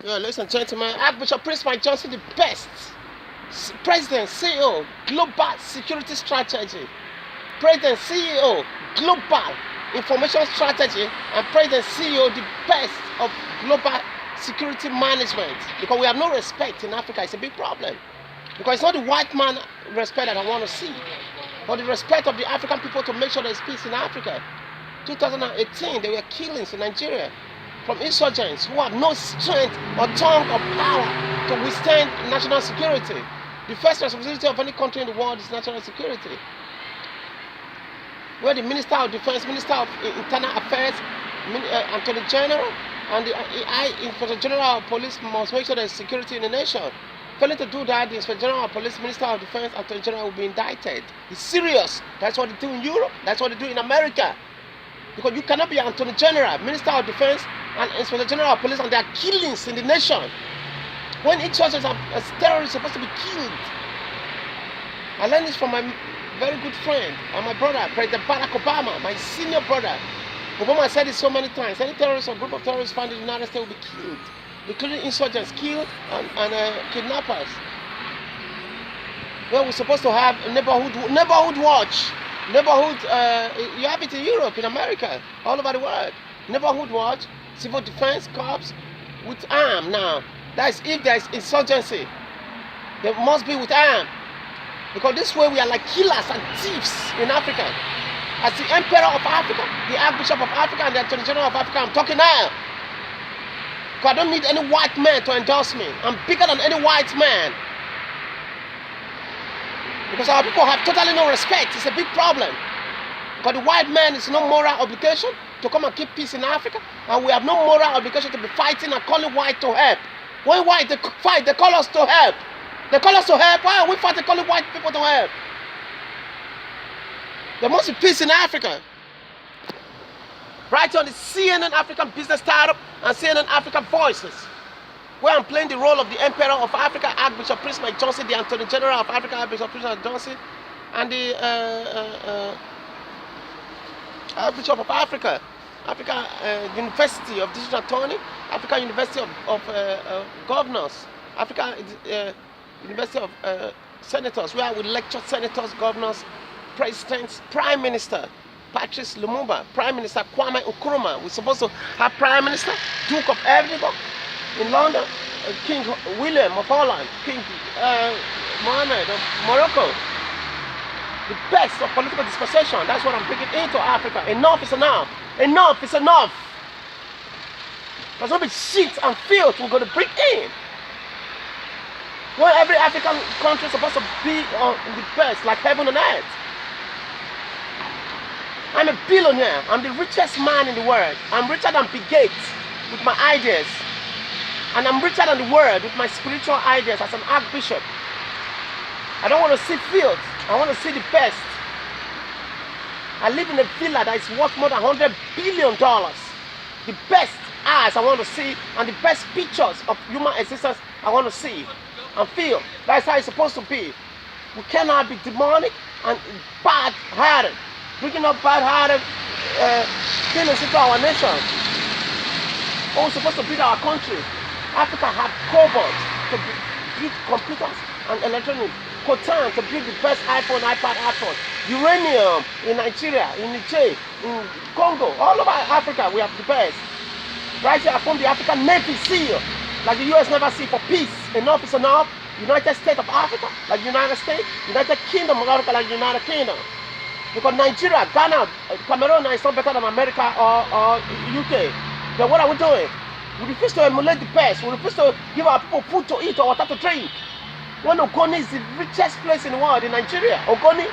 Yeah, ladies and gentlemen, Archbishop Prince Mike Johnson, the best President, CEO, Global Security Strategy, President, CEO, Global Information Strategy, and President, CEO, the best of Global Security Management. Because we have no respect in Africa, it's a big problem. Because it's not the white man respect that I want to see, but the respect of the African people to make sure there's peace in Africa. 2018, there were killings in Nigeria from insurgents who have no strength or tongue or power to withstand national security. The first responsibility of any country in the world is national security. Where the Minister of Defense, Minister of Internal Affairs, Attorney General, and the Inspector General of Police must make sure there's security in the nation. Failing to do that, the Inspector General of Police, Minister of Defense, Attorney General will be indicted. It's serious. That's what they do in Europe. That's what they do in America. Because you cannot be Attorney General, Minister of Defense, and Inspector General of Police, and there are killings in the nation. When each soldier as terrorists supposed to be killed. I learned this from my very good friend and my brother, President Barack Obama, my senior brother. Obama said it so many times. Any terrorist or group of terrorists found in the United States will be killed, including insurgents killed and kidnappers. Well, we're supposed to have a neighborhood watch. Neighborhood, you have it in Europe, in America, all over the world. Neighborhood watch, civil defense corps with arm now. That's if there's insurgency. They must be with arm. Because this way we are like killers and thieves in Africa. As the Emperor of Africa, the Archbishop of Africa, and the Attorney General of Africa, I'm talking now. Because I don't need any white man to endorse me. I'm bigger than any white man. Because our people have totally no respect. It's a big problem. Because the white man is no moral obligation to come and keep peace in Africa. And we have no moral obligation to be fighting and calling white to help. When white they fight, they call us to help. They call us to help. Why are we fighting calling white people to help? There must be peace in Africa. Right on the CNN African Business Startup and CNN African Voices, where I'm playing the role of the Emperor of Africa, Archbishop Prince Mike Johnson, the Attorney General of Africa, Archbishop Prince Mike Johnson, and the Archbishop of Africa, University of District Attorney, Africa University of Governors, Africa University of Senators, where we lecture senators, governors, presidents, Prime Minister Patrice Lumumba, Prime Minister Kwame Nkrumah. We're supposed to have Prime Minister Duke of Edinburgh in London, King William of Holland, King Mohammed of Morocco. The best of political dispensation. That's what I'm bringing into Africa. Enough is enough. Enough is enough. There's no be shit and filth we're going to bring in. Well, every African country is supposed to be on the best, like heaven and earth. I'm a billionaire. I'm the richest man in the world. I'm richer than Bill Gates with my ideas. And I'm richer than the world with my spiritual ideas as an archbishop. I don't want to see filth. I want to see the best. I live in a villa that is worth more than $100 billion. The best eyes I want to see, and the best pictures of human existence I want to see and feel. That's how it's supposed to be. We cannot be demonic and bad-hearted, bringing up bad-hearted feelings into our nation. Oh, we're supposed to build our country. Africa have cobalt to build computers and electronics. Coltan to build the best iPhone, iPad, iPhone. Uranium in Nigeria, in Niger, in Congo, all over Africa, we have the best. Right here, I formed the African Navy SEAL, like the US never see for peace. Enough is enough. United States of Africa, like United States. United Kingdom of Africa, like United Kingdom. Because Nigeria, Ghana, Cameroon is not better than America or UK. Then what are we doing? We refuse to emulate the best. We refuse to give our people food to eat or water to drink. When Ogoni is the richest place in the world, in Nigeria, Ogoni,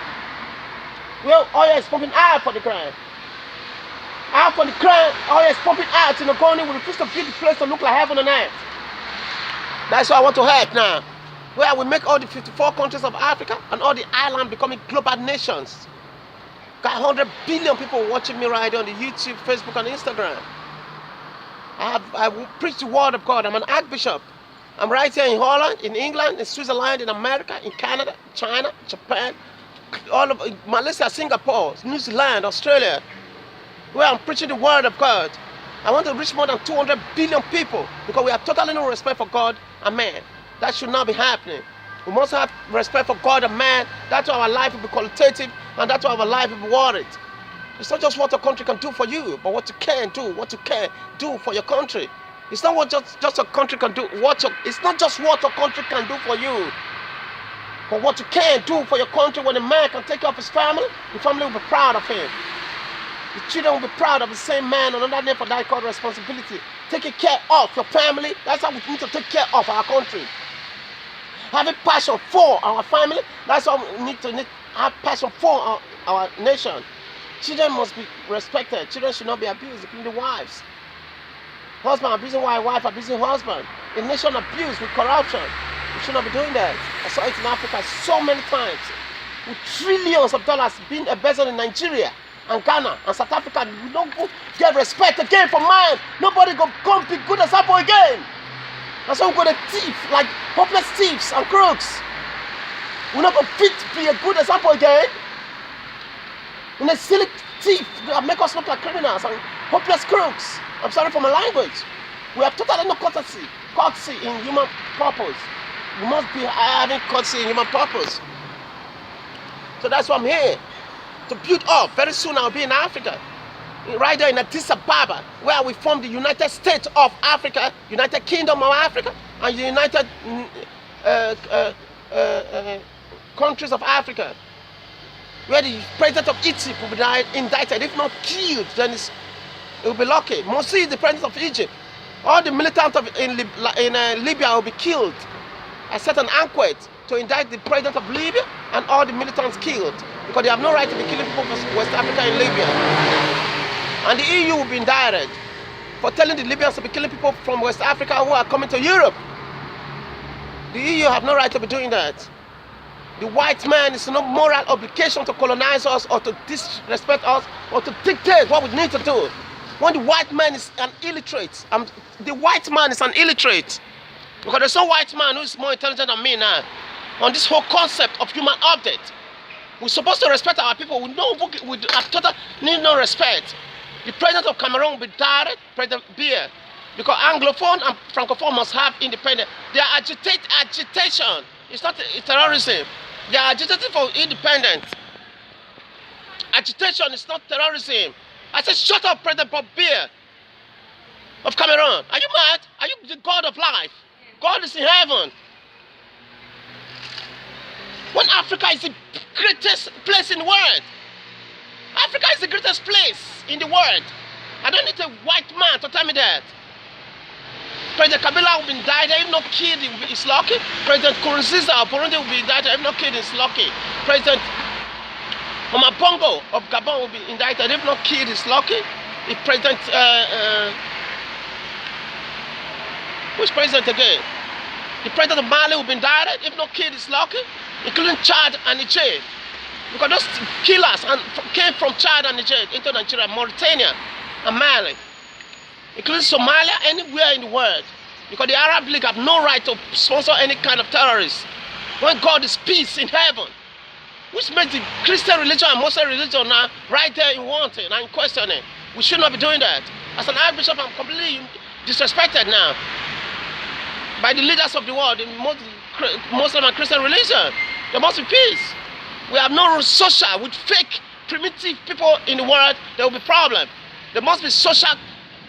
well, oil is pumping out for the ground. Out for the ground, oil is pumping out in Ogoni. We refuse to build the place to look like heaven and earth. That's why I want to help now. Where we make all the 54 countries of Africa and all the islands becoming global nations. Got 100 billion people watching me right on the YouTube, Facebook, and Instagram. I preach the word of God. I'm an archbishop. I'm right here in Holland, in England, in Switzerland, in America, in Canada, China, Japan, all of Malaysia, Singapore, New Zealand, Australia, where I'm preaching the word of God. I want to reach more than 200 billion people because we have totally no respect for God and man. That should not be happening. We must have respect for God and man. That's why our life will be qualitative, and that's why our life will be worried. It's not just what a country can do for you, but what you can do, for your country. It's not what just a country can do. It's not just what a country can do for you, but what you can do for your country. When a man can take care of his family, the family will be proud of him. The children will be proud of the same man. Another name for that called responsibility. Taking care of your family. That's how we need to take care of our country. Having passion for our family. That's how we need to have passion for our nation. Children must be respected. Children should not be abused, including wives. Husband abusing wife, wife abusing husband. A nation abused with corruption. We should not be doing that. I saw it in Africa so many times. With trillions of dollars being embezzled in Nigeria and Ghana and South Africa. We don't get respect again for man. Nobody go come be good example again. And so we got a thief, like hopeless thieves and crooks. We're not going to be a good example again. And a silly thief that make us look like criminals and hopeless crooks. I'm sorry for my language. We have totally no courtesy in human purpose. We must be having courtesy in human purpose. So that's why I'm here. To build up. Very soon I'll be in Africa. Right there in Addis Ababa, where we form the United States of Africa, United Kingdom of Africa, and the United countries of Africa. Where the president of Egypt will be indicted. If not killed, then it will be lucky. Morsi, the president of Egypt. All the militants in Libya will be killed. I set an inquest to indict the president of Libya and all the militants killed. Because they have no right to be killing people from West Africa and Libya. And the EU will be indicted for telling the Libyans to be killing people from West Africa who are coming to Europe. The EU have no right to be doing that. The white man is no moral obligation to colonize us or to disrespect us or to dictate what we need to do. When the white man is an illiterate, the white man is an illiterate. Because there's no white man who is more intelligent than me now on this whole concept of human update. We're supposed to respect our people. We have total need no respect. The president of Cameroon will be direct, President Biya, because Anglophone and Francophone must have independence. They are agitation. It's not terrorism. They are agitating for independence. Agitation is not terrorism. I said, shut up, President Biya of Cameroon. Are you mad? Are you the God of life? God is in heaven. When Africa is the greatest place in the world. Africa is the greatest place in the world. I don't need a white man to tell me that. President Kabila will be indicted, if not killed, it's lucky. President Nkurunziza of Burundi will be indicted, if not killed, it's lucky. President Bongo of Gabon will be indicted, if not killed, it's lucky. If President, which president again? The president of Mali will be indicted, if not killed, it's lucky. Including Chad and Niger. Because those killers came from Chad and Niger into Nigeria, Mauritania and Mali. Including Somalia, anywhere in the world. Because the Arab League have no right to sponsor any kind of terrorists. When God is peace in heaven, which makes the Christian religion and Muslim religion now right there in wanting and questioning. We should not be doing that. As an Archbishop, I'm completely disrespected now by the leaders of the world, in Muslim and Christian religion. There must be peace. We have no social with fake primitive people in the world. There will be problem. There must be social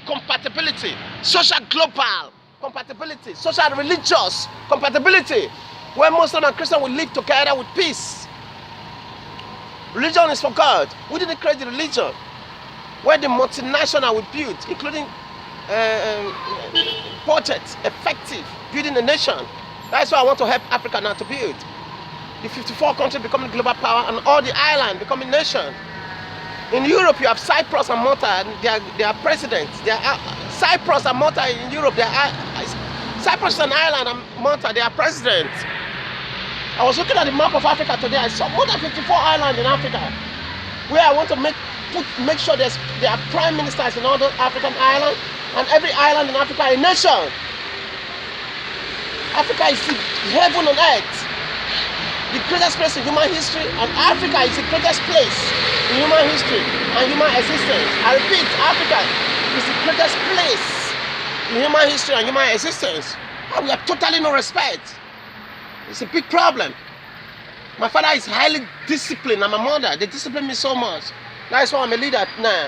compatibility, social global compatibility, social religious compatibility, where Muslim and Christian will live together with peace. Religion is for God. We didn't create the religion. Where the multinational will build, including projects, effective, building a nation. That's why I want to help Africa now to build. The 54 countries becoming global power and all the islands becoming nation. In Europe, you have Cyprus and Malta, and they are presidents. Cyprus and Malta in Europe, Cyprus is an island and Malta, they are presidents. I was looking at the map of Africa today. I saw more than 54 islands in Africa, where I want to make sure there are prime ministers in all those African islands, and every island in Africa a nation. Africa is the heaven on earth, the greatest place in human history, and Africa is the greatest place in human history and human existence. I repeat, Africa is the greatest place in human history and human existence. And we have totally no respect. It's a big problem. My father is highly disciplined, and my mother, they discipline me so much. That's why I'm a leader now.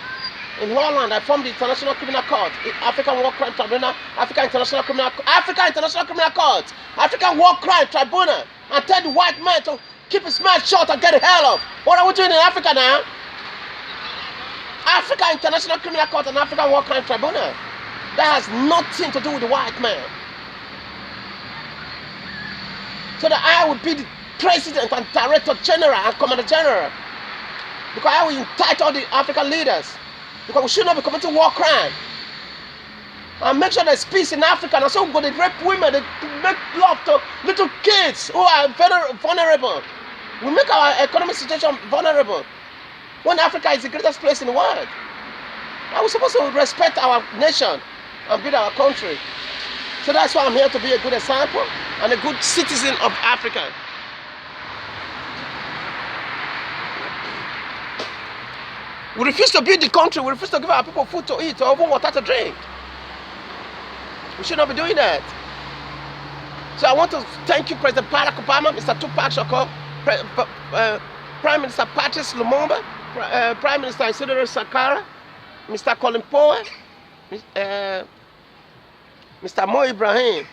In Holland, I formed the International Criminal Court, African War Crime Tribunal, African International Criminal Court, African War Crime Tribunal, and tell the white man to keep his mouth shut and get the hell off. What are we doing in Africa now? African International Criminal Court and African War Crime Tribunal. That has nothing to do with the white man. So that I would be the president and director general and commander general. Because I will entitle the African leaders. Because we should not be committing war crime. And make sure there's peace in Africa. And so we go to rape women, they make love to little kids who are very vulnerable. We make our economic situation vulnerable. When Africa is the greatest place in the world. And we're supposed to respect our nation and build our country. So that's why I'm here to be a good example and a good citizen of Africa. We refuse to build the country, we refuse to give our people food to eat or even water to drink. We should not be doing that. So I want to thank you, President Barack Obama, Mr. Tupac Shakur, Prime Minister Patrice Lumumba, Prime Minister Isidro Sakara, Mr. Colin Powell, Mr. Mo Ibrahim,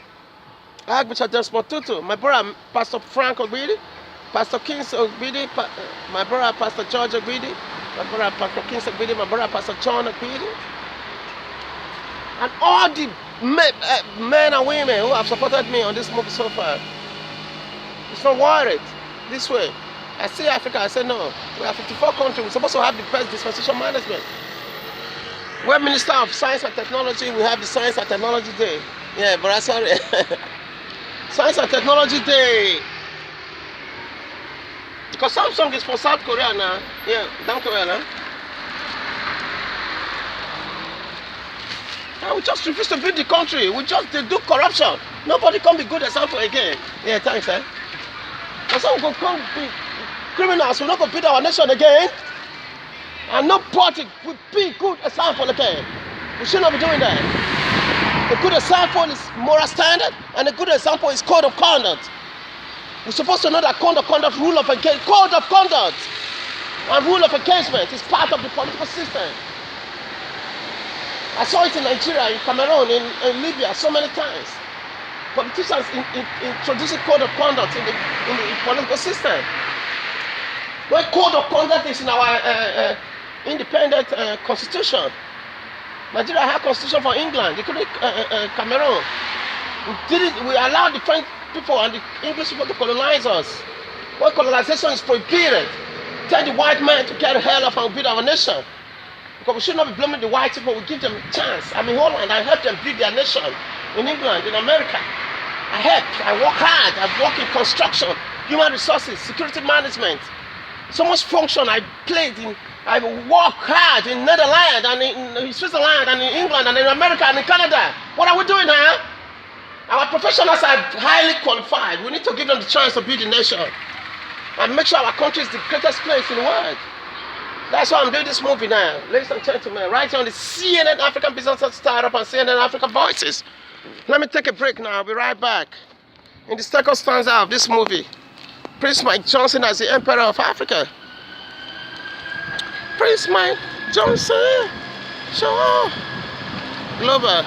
Archbishop Desmond Tutu, my brother Pastor Frank Ogbidi, Pastor Kings Ogbidi, my brother Pastor George Ogbidi, my brother Pastor Kings Ogbidi, my brother Pastor John Ogbidi, and all the men and women who have supported me on this movie so far. It's not worried this way. I see Africa, I say no. We have 54 countries, we're supposed to have the best dispensation management. We're Minister of Science and Technology, we have the Science and Technology Day. Yeah, but I'm sorry. Science and Technology Day. Because Samsung is for South Korea now. Yeah, down Korea now. And we just refuse to build the country. They do corruption. Nobody can be good example again. Yeah, thanks, eh? And so we can't be criminals, we're not going to build our nation again. And nobody will be good example again. We should not be doing that. A good example is moral standard, and a good example is code of conduct. We're supposed to know that code of conduct, code of conduct and rule of engagement is part of the political system. I saw it in Nigeria, in Cameroon, in Libya so many times. Politicians introducing code of conduct in the political system. When code of conduct is in our independent constitution. Nigeria had constitution for England, including Cameroon. We allowed the French people and the English people to colonize us. When colonization is prohibited, tell the white man to get the hell off and build our nation. Because we should not be blaming the white people, we give them a chance. I'm in Holland, I helped them build their nation. In England, in America. I work hard, I work in construction, human resources, security management. So much function I work hard in Netherlands and in Switzerland and in England and in America and in Canada. What are we doing now? Our professionals are highly qualified. We need to give them the chance to build the nation and make sure our country is the greatest place in the world. That's why I'm doing this movie now, ladies and gentlemen, right here on the CNN African Business Startup and CNN African Voices. Let me take a break now, I'll be right back. In the second stanza of this movie, Prince Mike Johnson as the Emperor of Africa. Prince Mike Johnson, show global.